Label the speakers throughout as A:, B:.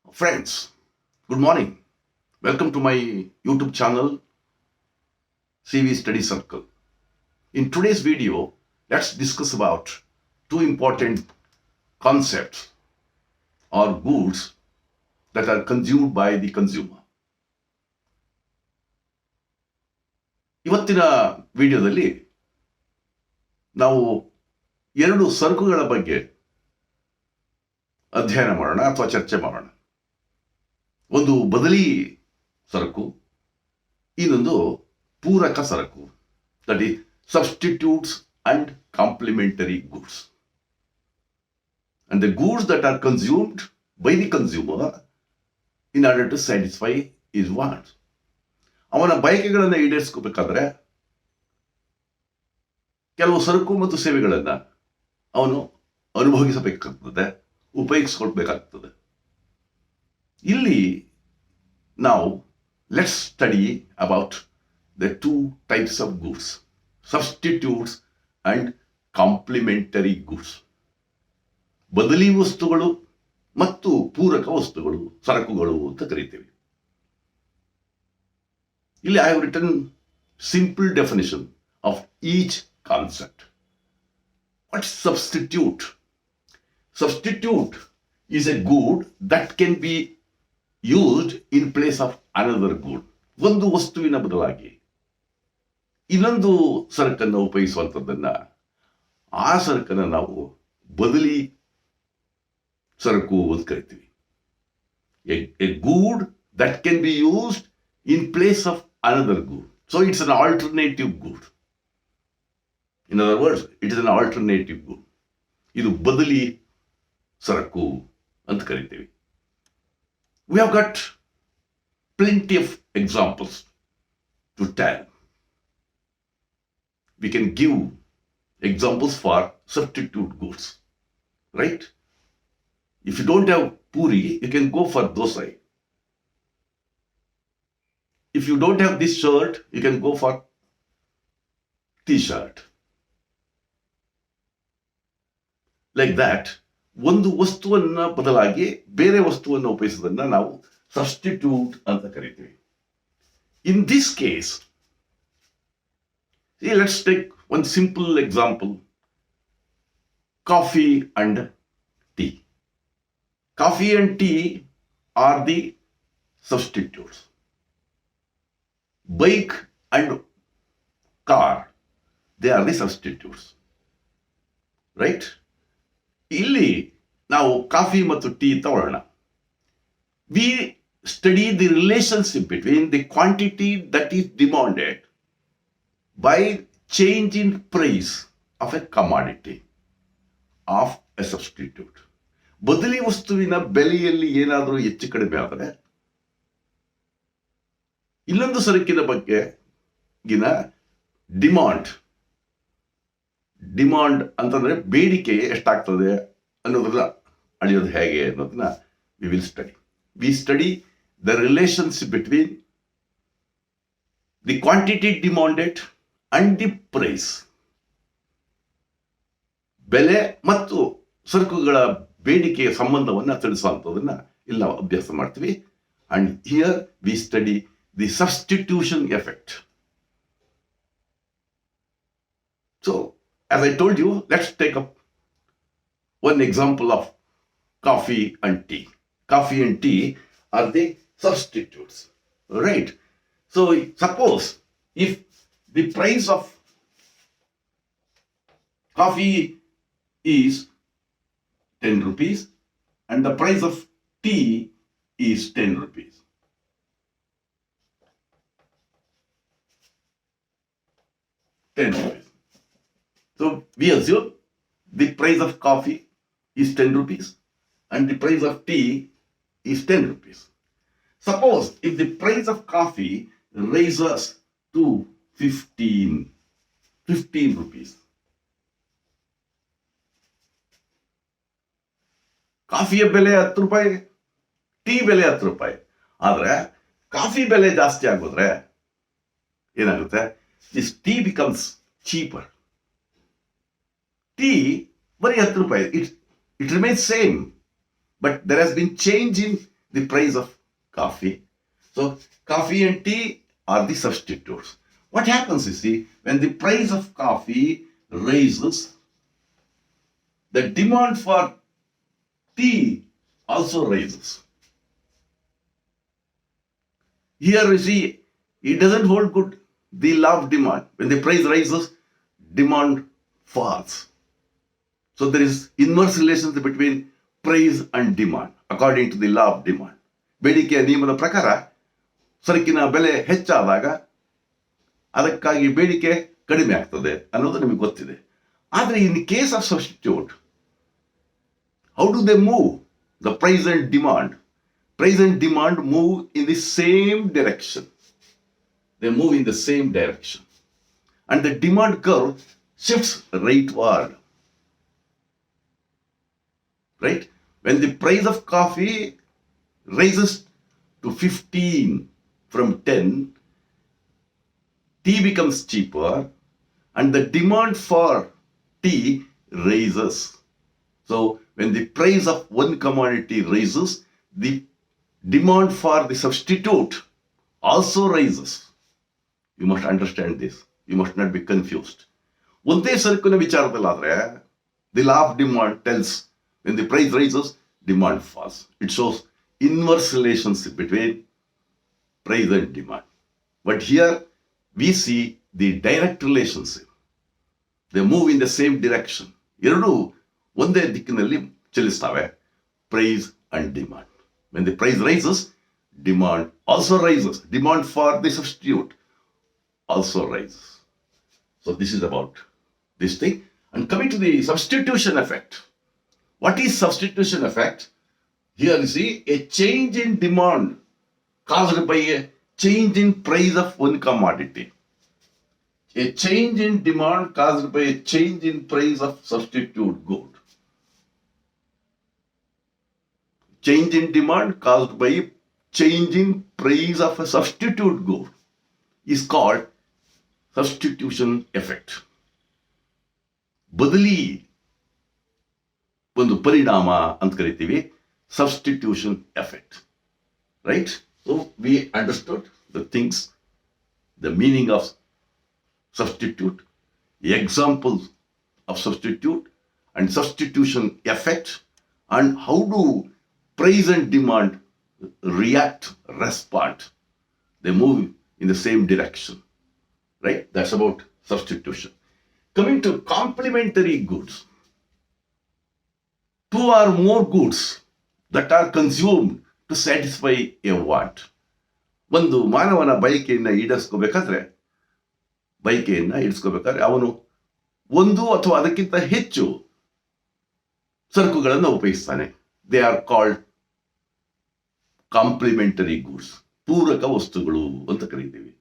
A: Friends, good morning. Welcome to my YouTube channel, CV Study Circle. In today's video, let's discuss about two important concepts or goods that are consumed by the consumer. ಇವತ್ತಿನ ವಿಡಿಯೋದಲ್ಲಿ ನಾವು ಎರಡು ಸರಕುಗಳ ಬಗ್ಗೆ ಅಧ್ಯಯನ ಮಾಡೋಣ ಅಥವಾ ಚರ್ಚೆ ಮಾಡೋಣ. ಒಂದು ಬದಲಿ ಸರಕು, ಇನ್ನೊಂದು ಪೂರಕ ಸರಕು, that is substitutes and complementary goods. And the goods that are consumed by the consumer in order to satisfy his wants. ಅವನ ಬಯಕೆಗಳನ್ನು ಈಡೇರಿಸ್ಕೋಬೇಕಾದ್ರೆ ಕೆಲವು ಸರಕು ಮತ್ತು ಸೇವೆಗಳನ್ನು ಅವನು ಅನುಭವಿಸಬೇಕಾಗ್ತದೆ, ಉಪಯೋಗಿಸ್ಕೊಳ್ಬೇಕಾಗ್ತದೆ. ಇಲ್ಲಿ ನಾವು let's study about the two types of goods, substitutes and complementary goods. ಬದಲಿ ವಸ್ತುಗಳು ಮತ್ತು ಪೂರಕ ವಸ್ತುಗಳು, ಸರಕುಗಳು ಅಂತ ಕರಿತೀವಿ. ಇಲ್ಲಿ I have written simple definition of each concept. What is substitute? Substitute is a good that can be used in place of another good. ಒಂದು ವಸ್ತುವಿನ ಬದಲಾಗಿ ಇನ್ನೊಂದು ಸರಕನ್ನು ಉಪಯೋಗಿಸುವಂಥದ್ದನ್ನ, ಆ ಸರಕನ್ನು ನಾವು ಬದಲಿ ಸರಕು ಅಂತ ಕರಿತೀವಿ. A good that can be used in place of another good. So it's an alternative good. In other words, it is an alternative good. ಇದು ಬದಲಿ ಸರಕು ಅಂತ ಕರಿತೀವಿ. We have got plenty of examples to tell. We can give examples for substitute goods, right? If you don't have puri, you can go for dosai. If you don't have this shirt, you can go for t-shirt. Like that, ಒಂದು ವಸ್ತುವನ್ನ ಬದಲಾಗಿ ಬೇರೆ ವಸ್ತುವನ್ನು ಉಪಯೋಗಿಸೋದನ್ನ ನಾವು substitute ಅಂತ ಕರಿತೀವಿ. In this case, let's take one simple example, coffee and tea. Coffee and tea are the substitutes. Bike and car, they are the substitutes, right? ಇಲ್ಲಿ ನಾವು ಕಾಫಿ ಮತ್ತು ಟೀ ತಗೊಳ್ಳೋಣ. We study the relationship between the quantity that is demanded by change in price of a commodity of a substitute. ಬದಲಿ ವಸ್ತುವಿನ ಬೆಲೆಯಲ್ಲಿ ಏನಾದರೂ ಹೆಚ್ಚು ಕಡಿಮೆ ಆದರೆ ಇನ್ನೊಂದು ಸರಕಿನ ಬಗ್ಗೆಗಿನ ಡಿಮಾಂಡ್ ಅಂತಂದ್ರೆ ಬೇಡಿಕೆ ಎಷ್ಟಾಗ್ತದೆ ಅನ್ನೋದನ್ನ ಅಳಿಯೋದು ಹೇಗೆ ಅನ್ನೋದನ್ನ we study the relationship between the quantity demanded and the price. ಬೆಲೆ ಮತ್ತು ಸರಕುಗಳ ಬೇಡಿಕೆಯ ಸಂಬಂಧವನ್ನ ತಿಳಿಸುವಂಥದ್ದನ್ನ ಇಲ್ಲಿ ನಾವು ಅಭ್ಯಾಸ ಮಾಡ್ತೀವಿ. And here V study the substitution effect. So as I told you, let's take up one example of coffee and tea. Coffee and tea are the substitutes, right? So suppose if the price of coffee is 10 rupees and the price of tea is 10 rupees. So we assume the price of coffee is 10 rupees and the price of tea is 10 rupees. Suppose if the price of coffee raises to 15 rupees. ಕಾಫಿಯ ಬೆಲೆ 10 ರೂಪಾಯಿ, tea ಬೆಲೆ 10 ರೂಪಾಯಿ. ಆದ್ರೆ coffee ಬೆಲೆ ಜಾಸ್ತಿ ಆಗೋದ್ರೆ ಏನಾಗುತ್ತೆ? This tea becomes cheaper. tea, very 10 rupees. It remains same, but there has been change in the price of coffee. So coffee and tea are the substitutes. What happens, you see, when the price of coffee raises, the demand for tea also raises. Here you see, it doesn't hold good. The law of demand. When the price rises, demand falls. So there is inverse relationship between price and demand according to the law of demand. ಬೇಡಿಕೆಯ ನಿಯಮದ ಪ್ರಕಾರ ಸರಕಿನ ಬೆಲೆ ಹೆಚ್ಚಾದಾಗ ಅದಕ್ಕಾಗಿ ಬೇಡಿಕೆ ಕಡಿಮೆ ಆಗ್ತದೆ ಅನ್ನೋದು ನಿಮಗೆ ಗೊತ್ತಿದೆ. ಆದರೆ in case of substitute, how do they move? The price and demand. Price and demand move in the same direction. They move in the same direction. And the demand curve shifts rightward. Right? When the price of coffee rises to 15 from 10, tea becomes cheaper and the demand for tea raises. So when the price of one commodity raises, the demand for the substitute also rises. You must understand this. You must not be confused. ಒಂದೇ ಸರಕಿನ ವಿಚಾರದಲ್ಲಾದ್ರೆ the law of demand tells when the price rises, demand falls. It shows inverse relationship between price and demand. But here we see the direct relationship. They move in the same direction. ಎರಡೂ ಒಂದೇ ದಿಕ್ಕಿನಲ್ಲಿ ಚಲಿಸ್ತವೆ, price and demand. When the price rises, demand also rises. Demand for the substitute also rises. So this is about this thing. And coming to the substitution effect. What is substitution effect? Here you see a change in demand caused by a change in price of one commodity. A change in demand caused by a change in price of substitute good. Change in demand caused by change in price of a substitute good is called substitution effect. ಬದಲಿ ಒಂದು ಪರಿಣಾಮ ಅಂತ ಕರಿತೀವಿ, substitution effect. Right? So we understood the things, the meaning of substitute, the examples of substitute and substitution effect, and how do price and demand react, respond. They move in the same direction. Right? That's about substitution. Coming to complementary goods. Two or more goods that are consumed to satisfy a want. ಒಂದು ಮಾನವನ ಬಯಕೆಯನ್ನು ಈಡೇರಿಸ್ಕೋಬೇಕಾದ್ರೆ ಅವನು ಒಂದು ಅಥವಾ ಅದಕ್ಕಿಂತ ಹೆಚ್ಚು ಸರಕುಗಳನ್ನು ಉಪಯೋಗಿಸ್ತಾನೆ. They are called complementary goods, ಪೂರಕ ವಸ್ತುಗಳು ಅಂತ ಕರೀತೀವಿ.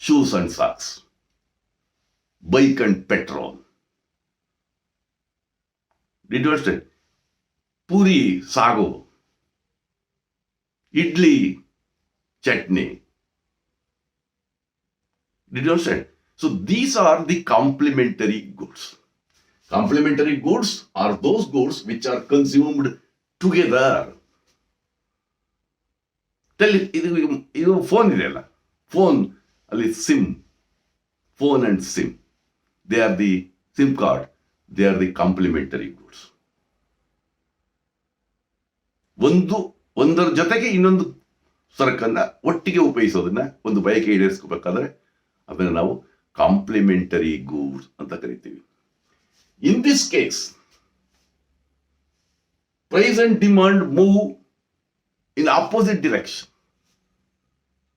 A: Shoes and socks, bike and petrol. Did you understand? Puri sagu, idli, chutney. Did you understand? So these are the complementary goods. Complementary goods are those goods which are consumed together. Tell it, ಇದು phone ಇದೆಯಲ್ಲ, phone ಅಲ್ಲಿ sim, phone and sim, they are the sim card, they are the complementary goods. ಒಂದರ ಜೊತೆಗೆ ಇನ್ನೊಂದು ಸರಕನ್ನ ಒಟ್ಟಿಗೆ ಉಪಯೋಗಿಸೋದನ್ನ ಒಂದು ಬಯಕೆ ಈಡೇರಿಸ್ಕೋಬೇಕಾದ್ರೆ ಅದನ್ನು ನಾವು ಕಾಂಪ್ಲಿಮೆಂಟರಿ ಗೂಡ್ಸ್ ಅಂತ ಕರಿತೀವಿ. In this case, price and demand move in opposite direction.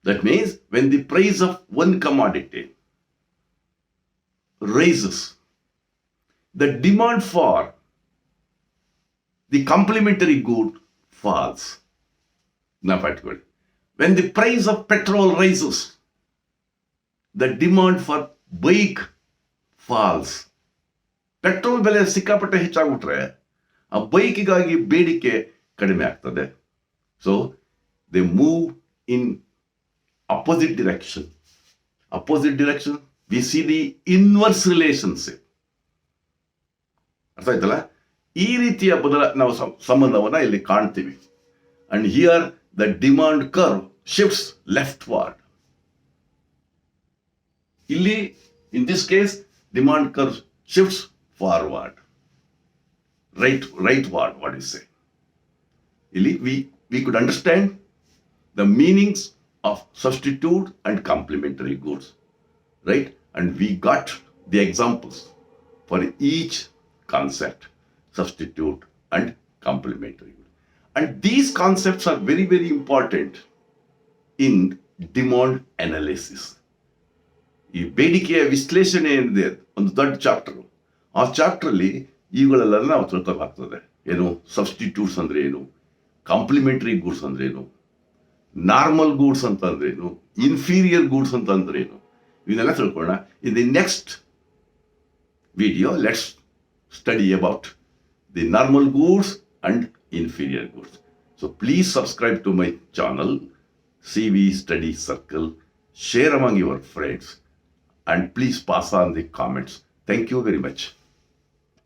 A: That means when the price of one commodity raises, the demand for the complementary good falls. Now, particularly, when the price of petrol rises, the demand for bike falls. Petrol ಬೆಲೆ ಸಿಕ್ಕಾಪಟ್ಟೆ ಹೆಚ್ಚಾಗ್ಬಿಟ್ರೆ ಆ ಬೈಕಿಗಾಗಿ ಬೇಡಿಕೆ ಕಡಿಮೆ ಆಗ್ತದೆ. So they move in opposite direction. Opposite direction, we see the inverse relationship. ಅರ್ಥ ಆಯ್ತಲ್ಲ? ಈ ರೀತಿಯ ನಾವು ಸಂಬಂಧವನ್ನ ಇಲ್ಲಿ ಕಾಣ್ತೀವಿ. and here the demand curve shifts leftward. Illi, in this case, demand curve shifts forward. Rightward, what do you say? Illi, we could understand the meanings of substitute and complementary goods, right? And we got the examples for each concept, substitute and complementary. And these concepts are very, very important in demand analysis. ಈ ಬೇಡಿಕೆಯ ವಿಶ್ಲೇಷಣೆ ಏನಿದೆ ಒಂದು ದೊಡ್ಡ chapter. ಆ ಚಾಪ್ಟರ್ಲಿ ಇವುಗಳೆಲ್ಲ ನಾವು ತಿಳ್ಕೋಬೇಕಾಗ್ತದೆ. ಏನು ಸಬ್ಸ್ಟಿಟ್ಯೂಟ್ಸ್ ಅಂದ್ರೆ ಏನು, ಕಾಂಪ್ಲಿಮೆಂಟರಿ ಗೂಡ್ಸ್ ಅಂದ್ರೆ ಏನು, ನಾರ್ಮಲ್ ಗೂಡ್ಸ್ ಅಂತಂದ್ರೆ ಏನು, ಇನ್ಫೀರಿಯರ್ ಗೂಡ್ಸ್ ಅಂತಂದ್ರೆ ಏನು, ಇವನ್ನೆಲ್ಲ ತಿಳ್ಕೊಳ್ಳೋಣ. In the next video let's study about the normal goods and inferior goods. So please subscribe to my channel, CV Study Circle, share among your friends, and please pass on the comments. Thank you very much.